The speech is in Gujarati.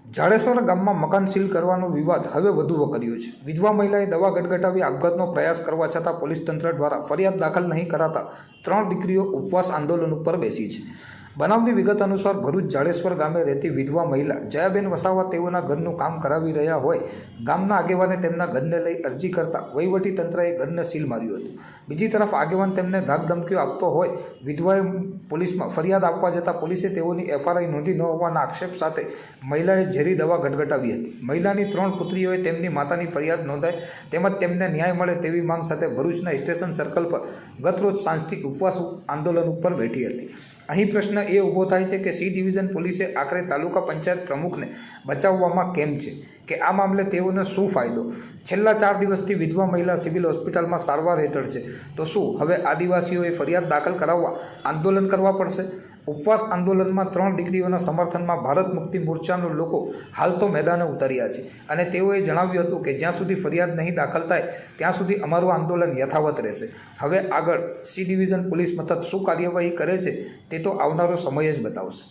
જાડેશ્વર ગામમાં મકાન સીલ કરવાનો વિવાદ હવે વધુ વકર્યો છે। વિધવા મહિલાએ દવા ગટગટાવી આપઘાતનો પ્રયાસ કરવા છતાં પોલીસ તંત્ર દ્વારા ફરિયાદ દાખલ નહીં કરાતા 3 દીકરીઓ ઉપવાસ આંદોલન ઉપર બેસી છે। બનાવની વિગત અનુસાર ભરૂચ જાડેશ્વર ગામે રહેતી વિધવા મહિલા જયાબેન વસાવા તેઓના ઘરનું કામ કરાવી રહ્યા હોય ગામના આગેવાને તેમના ઘરને લઈ અરજી કરતા વહીવટી તંત્રએ ઘરને સીલ માર્યું હતું। બીજી તરફ આગેવાન તેમને ધાકધમકીઓ આપતો હોય વિધવાએ પોલીસમાં ફરિયાદ આપવા જતાં પોલીસે તેઓની એફઆઈઆર નોંધી ન હોવાના આક્ષેપ સાથે મહિલાએ ઝેરી દવા ગટગટાવી હતી। મહિલાની 3 પુત્રીઓએ તેમની માતાની ફરિયાદ નોંધાય તેમજ તેમને ન્યાય મળે તેવી માંગ સાથે ભરૂચના સ્ટેશન સર્કલ પર ગતરોજ સાંજથી ઉપવાસ આંદોલન ઉપર બેઠી હતી। અહીં પ્રશ્ન એ ઊભો થાય છે કે સી ડિવિઝન પોલીસે આખરે તાલુકા પંચાયત પ્રમુખને બચાવવામાં કેમ છે કે આ મામલે તેઓને શું ફાયદો? છેલ્લા 4 દિવસથી વિધવા મહિલા સિવિલ હોસ્પિટલમાં સારવાર હેઠળ છે, તો શું હવે આદિવાસીઓએ ફરિયાદ દાખલ કરાવવા આંદોલન કરવા પડશે? ઉપવાસ આંદોલનમાં 3 દીકરીઓના સમર્થનમાં ભારત મુક્તિ મોરચાના લોકો હાલ તો મેદાને ઉતર્યા છે અને તેઓએ જણાવ્યું હતું કે જ્યાં સુધી ફરિયાદ નહીં દાખલ થાય ત્યાં સુધી અમારું આંદોલન યથાવત રહેશે। હવે આગળ સી ડિવિઝન પોલીસ મથક શું કાર્યવાહી કરે છે તે તો આવનારો સમય જ બતાવશે।